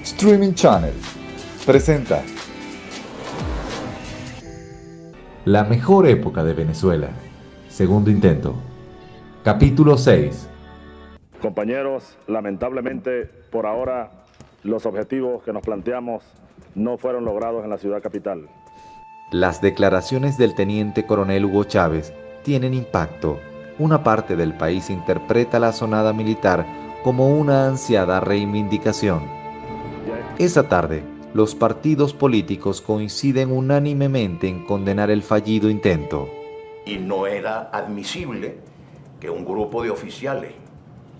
Streaming Channel presenta La mejor época de Venezuela, segundo intento, capítulo 6. Compañeros, lamentablemente, por ahora, los objetivos que nos planteamos no fueron logrados en la ciudad capital. Las declaraciones del teniente coronel Hugo Chávez tienen impacto. Una parte del país interpreta la asonada militar como una ansiada reivindicación. Esa tarde, los partidos políticos coinciden unánimemente en condenar el fallido intento. Y no era admisible que un grupo de oficiales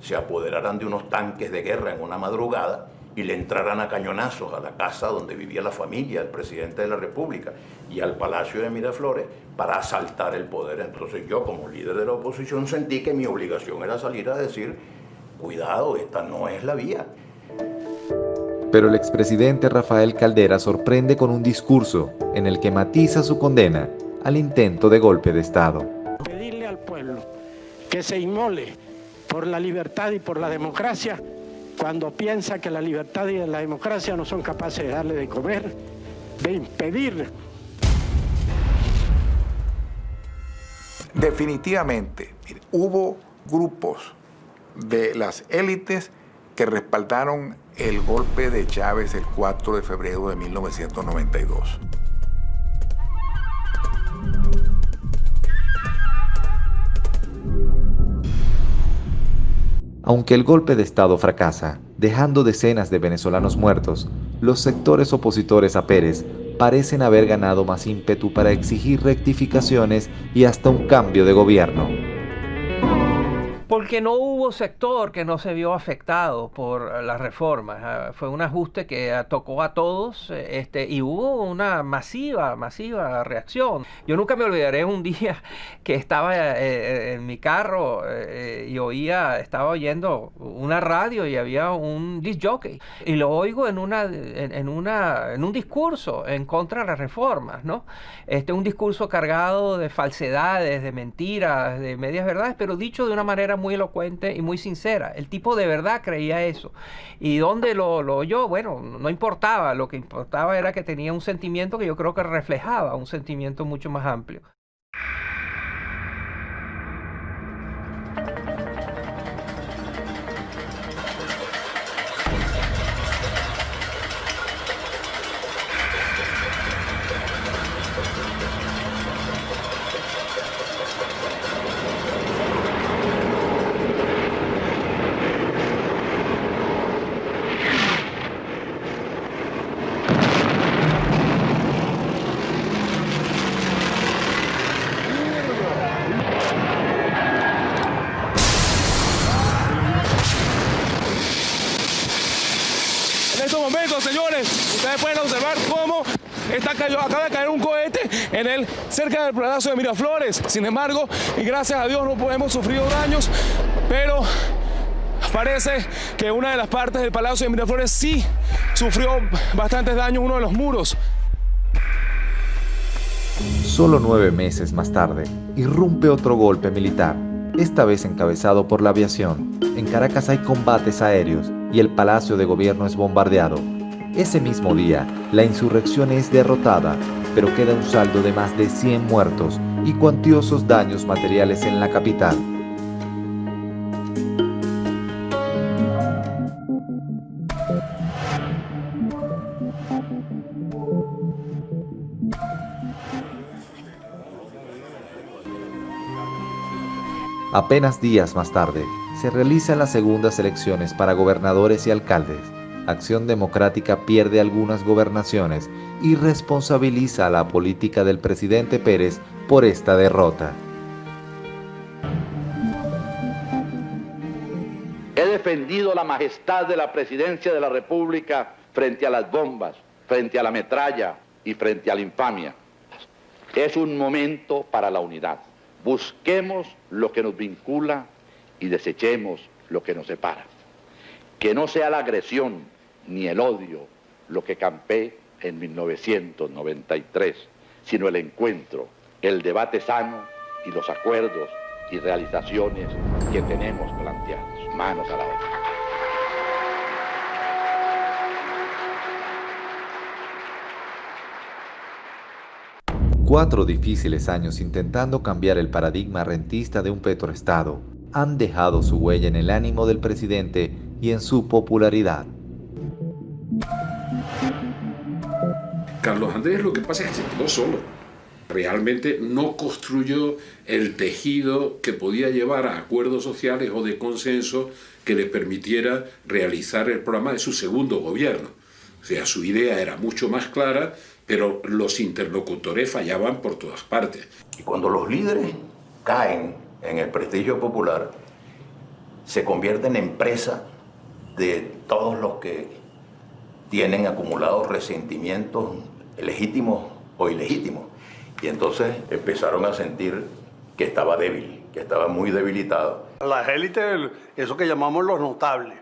se apoderaran de unos tanques de guerra en una madrugada y le entraran a cañonazos a la casa donde vivía la familia del presidente de la República y al Palacio de Miraflores para asaltar el poder. Entonces yo, como líder de la oposición, sentí que mi obligación era salir a decir: cuidado, esta no es la vía. Pero el expresidente Rafael Caldera sorprende con un discurso en el que matiza su condena al intento de golpe de Estado. Pedirle al pueblo que se inmole por la libertad y por la democracia cuando piensa que la libertad y la democracia no son capaces de darle de comer, de impedir. Definitivamente, hubo grupos de las élites que respaldaron el golpe de Chávez el 4 de febrero de 1992. Aunque el golpe de Estado fracasa, dejando decenas de venezolanos muertos, los sectores opositores a Pérez parecen haber ganado más ímpetu para exigir rectificaciones y hasta un cambio de gobierno. Porque no hubo sector que no se vio afectado por las reformas. Fue un ajuste que tocó a todos y hubo una masiva reacción. Yo nunca me olvidaré un día que estaba en mi carro y estaba oyendo una radio y había un disc jockey. Y lo oigo en un discurso en contra de las reformas, ¿no? Un discurso cargado de falsedades, de mentiras, de medias verdades, pero dicho de una manera muy elocuente y muy sincera. El tipo de verdad creía eso. ¿Y dónde lo oyó? Bueno, no importaba. Lo que importaba era que tenía un sentimiento que yo creo que reflejaba un sentimiento mucho más amplio. En estos momentos, señores, ustedes pueden observar cómo acaba de caer un cohete cerca del Palacio de Miraflores. Sin embargo, y gracias a Dios no hemos sufrido daños, pero parece que una de las partes del Palacio de Miraflores sí sufrió bastantes daños, uno de los muros. Solo 9 meses más tarde, irrumpe otro golpe militar, esta vez encabezado por la aviación. En Caracas hay combates aéreos y el Palacio de Gobierno es bombardeado. Ese mismo día, la insurrección es derrotada, pero queda un saldo de más de 100 muertos y cuantiosos daños materiales en la capital. Apenas días más tarde, se realizan las segundas elecciones para gobernadores y alcaldes. Acción Democrática pierde algunas gobernaciones y responsabiliza a la política del presidente Pérez por esta derrota. He defendido la majestad de la presidencia de la República frente a las bombas, frente a la metralla y frente a la infamia. Es un momento para la unidad. Busquemos lo que nos vincula y desechemos lo que nos separa. Que no sea la agresión ni el odio lo que campé en 1993, sino el encuentro, el debate sano y los acuerdos y realizaciones que tenemos planteados. Manos a la obra. 4 difíciles años intentando cambiar el paradigma rentista de un petroestado han dejado su huella en el ánimo del presidente y en su popularidad. Carlos Andrés, lo que pasa es que se quedó solo. Realmente no construyó el tejido que podía llevar a acuerdos sociales o de consenso que le permitiera realizar el programa de su segundo gobierno. O sea, su idea era mucho más clara, pero los interlocutores fallaban por todas partes. Y cuando los líderes caen en el prestigio popular, se convierten en presa de todos los que tienen acumulados resentimientos legítimos o ilegítimos. Y entonces empezaron a sentir que estaba débil, que estaba muy debilitado. Las élites, eso que llamamos los notables,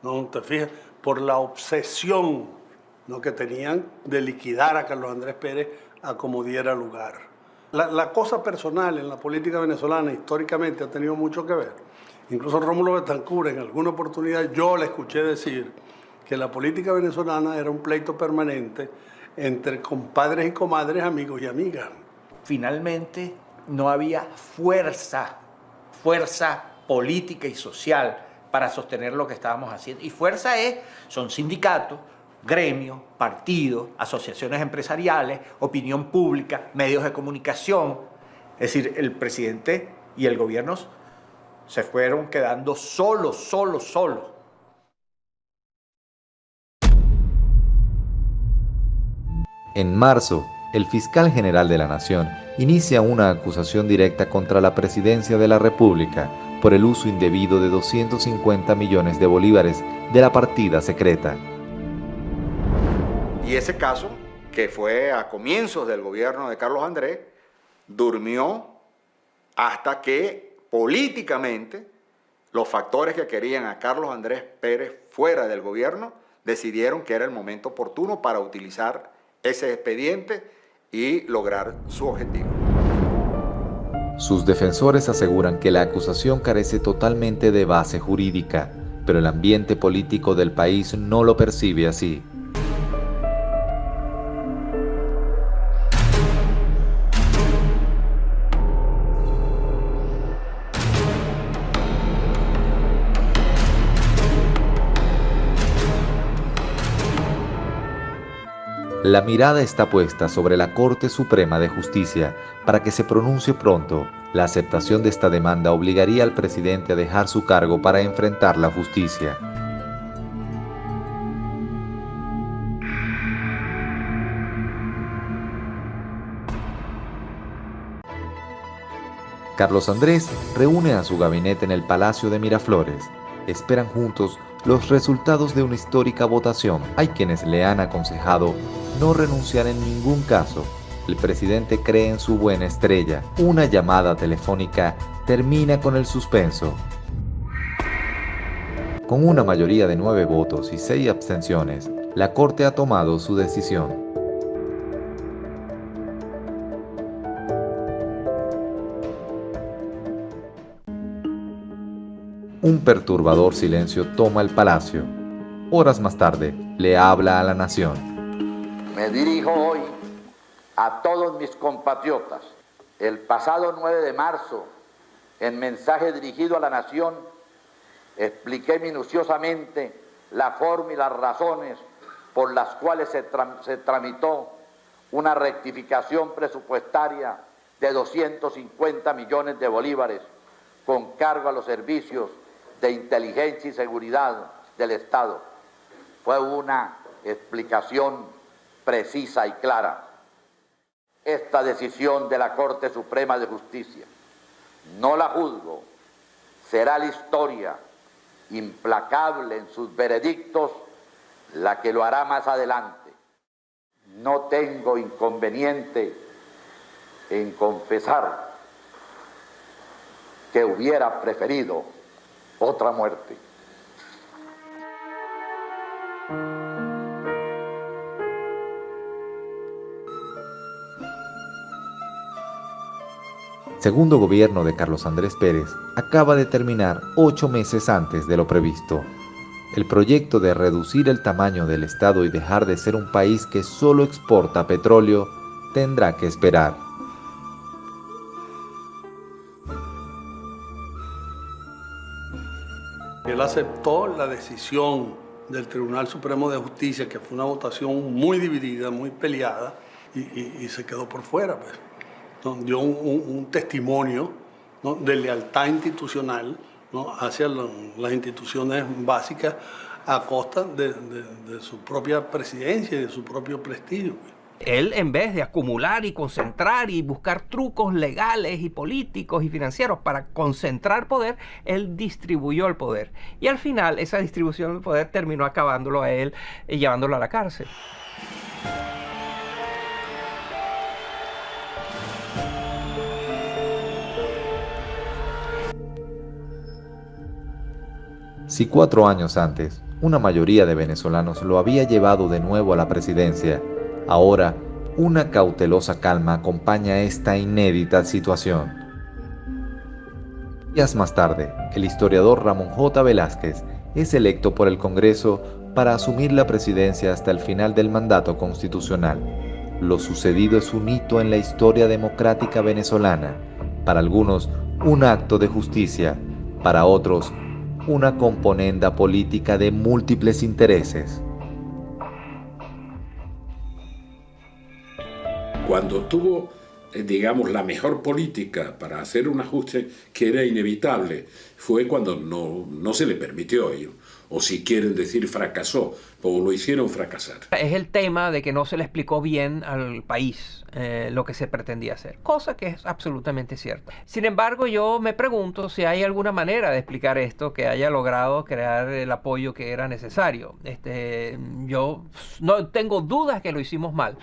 ¿no? ¿Te fijas? Por la obsesión, ¿no?, que tenían de liquidar a Carlos Andrés Pérez a como diera lugar. La cosa personal en la política venezolana históricamente ha tenido mucho que ver. Incluso Rómulo Betancourt, en alguna oportunidad yo le escuché decir que la política venezolana era un pleito permanente entre compadres y comadres, amigos y amigas. Finalmente no había fuerza política y social para sostener lo que estábamos haciendo. Y fuerza son sindicatos, gremios, partidos, asociaciones empresariales, opinión pública, medios de comunicación. Es decir, el presidente y el gobierno se fueron quedando solos. En marzo, el fiscal general de la Nación inicia una acusación directa contra la presidencia de la República por el uso indebido de 250 millones de bolívares de la partida secreta. Y ese caso, que fue a comienzos del gobierno de Carlos Andrés, durmió hasta que políticamente los factores que querían a Carlos Andrés Pérez fuera del gobierno decidieron que era el momento oportuno para utilizar ese expediente y lograr su objetivo. Sus defensores aseguran que la acusación carece totalmente de base jurídica, pero el ambiente político del país no lo percibe así. La mirada está puesta sobre la Corte Suprema de Justicia para que se pronuncie pronto. La aceptación de esta demanda obligaría al presidente a dejar su cargo para enfrentar la justicia. Carlos Andrés reúne a su gabinete en el Palacio de Miraflores. Esperan juntos los resultados de una histórica votación. Hay quienes le han aconsejado no renunciar en ningún caso. El presidente cree en su buena estrella. Una llamada telefónica termina con el suspenso. Con una mayoría de 9 votos y 6 abstenciones, la Corte ha tomado su decisión. Un perturbador silencio toma el palacio. Horas más tarde, le habla a la nación. Me dirijo hoy a todos mis compatriotas. El pasado 9 de marzo, en mensaje dirigido a la nación, expliqué minuciosamente la forma y las razones por las cuales se tramitó una rectificación presupuestaria de 250 millones de bolívares con cargo a los servicios de inteligencia y seguridad del Estado. Fue una explicación precisa y clara. Esta decisión de la Corte Suprema de Justicia, no la juzgo, será la historia, implacable en sus veredictos, la que lo hará más adelante. No tengo inconveniente en confesar que hubiera preferido otra muerte. Segundo gobierno de Carlos Andrés Pérez acaba de terminar 8 meses antes de lo previsto. El proyecto de reducir el tamaño del Estado y dejar de ser un país que solo exporta petróleo tendrá que esperar. aceptó la decisión del Tribunal Supremo de Justicia, que fue una votación muy dividida, muy peleada, y se quedó por fuera. Pues. ¿No? Dio un testimonio, ¿no?, de lealtad institucional, ¿no?, hacia las instituciones básicas a costa de su propia presidencia y de su propio prestigio. Él, en vez de acumular y concentrar y buscar trucos legales y políticos y financieros para concentrar poder, él distribuyó el poder. Y al final, esa distribución del poder terminó acabándolo a él y llevándolo a la cárcel. Si 4 años antes, una mayoría de venezolanos lo había llevado de nuevo a la presidencia, ahora, una cautelosa calma acompaña esta inédita situación. Días más tarde, el historiador Ramón J. Velázquez es electo por el Congreso para asumir la presidencia hasta el final del mandato constitucional. Lo sucedido es un hito en la historia democrática venezolana. Para algunos, un acto de justicia. Para otros, una componenda política de múltiples intereses. Cuando tuvo, digamos, la mejor política para hacer un ajuste que era inevitable, fue cuando no se le permitió ello. O si quieren decir fracasó, o lo hicieron fracasar. Es el tema de que no se le explicó bien al país lo que se pretendía hacer, cosa que es absolutamente cierta. Sin embargo, yo me pregunto si hay alguna manera de explicar esto que haya logrado crear el apoyo que era necesario. Yo no tengo dudas que lo hicimos mal,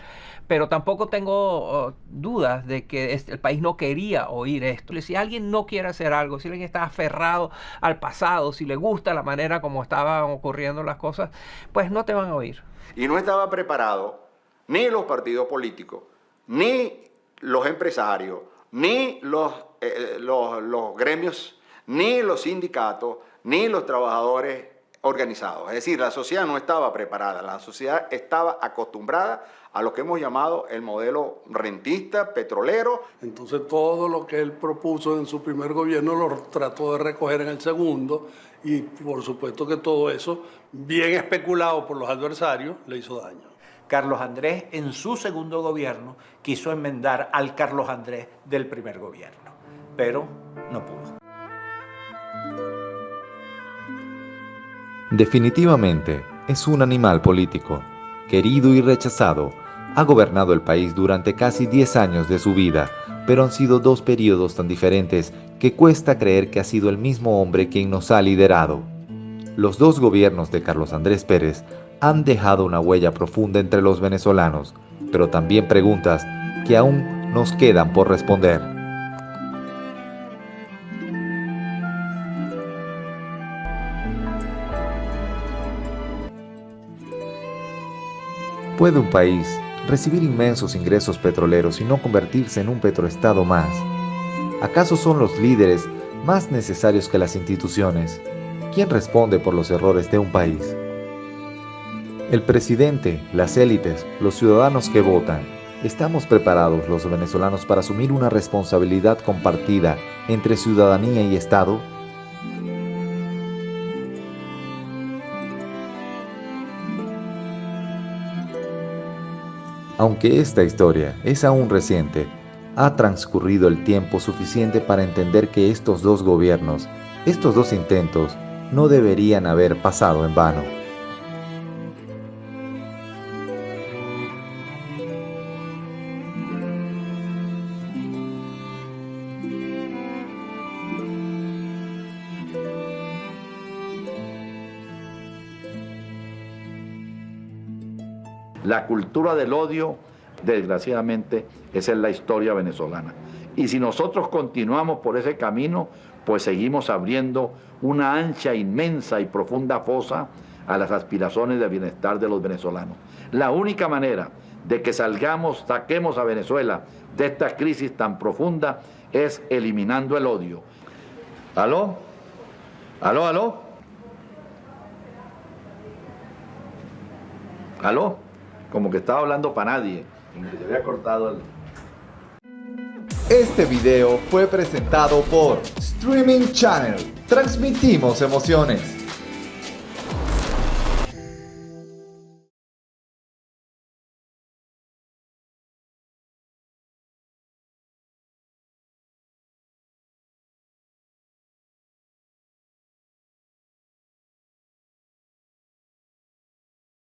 pero tampoco tengo dudas de que el país no quería oír esto. Si alguien no quiere hacer algo, si alguien está aferrado al pasado, si le gusta la manera como estaban ocurriendo las cosas, pues no te van a oír. Y no estaba preparado ni los partidos políticos, ni los empresarios, ni los gremios, ni los sindicatos, ni los trabajadores organizados. Es decir, la sociedad no estaba preparada, la sociedad estaba acostumbrada a lo que hemos llamado el modelo rentista, petrolero. Entonces todo lo que él propuso en su primer gobierno lo trató de recoger en el segundo, y por supuesto que todo eso, bien especulado por los adversarios, le hizo daño. Carlos Andrés, en su segundo gobierno, quiso enmendar al Carlos Andrés del primer gobierno, pero no pudo. Definitivamente, es un animal político, querido y rechazado. Ha gobernado el país durante casi 10 años de su vida, pero han sido 2 periodos tan diferentes que cuesta creer que ha sido el mismo hombre quien nos ha liderado. Los 2 gobiernos de Carlos Andrés Pérez han dejado una huella profunda entre los venezolanos, pero también preguntas que aún nos quedan por responder. ¿Puede un país recibir inmensos ingresos petroleros y no convertirse en un petroestado más? ¿Acaso son los líderes más necesarios que las instituciones? ¿Quién responde por los errores de un país? El presidente, las élites, los ciudadanos que votan. ¿Estamos preparados los venezolanos para asumir una responsabilidad compartida entre ciudadanía y Estado? Aunque esta historia es aún reciente, ha transcurrido el tiempo suficiente para entender que estos 2 gobiernos, estos 2 intentos, no deberían haber pasado en vano. La cultura del odio, desgraciadamente, esa es la historia venezolana. Y si nosotros continuamos por ese camino, pues seguimos abriendo una ancha, inmensa y profunda fosa a las aspiraciones de bienestar de los venezolanos. La única manera de que saquemos a Venezuela de esta crisis tan profunda es eliminando el odio. ¿Aló? ¿Aló, aló? ¿Aló? Como que estaba hablando para nadie, como que se había cortado el... Este video fue presentado por Streaming Channel. Transmitimos emociones.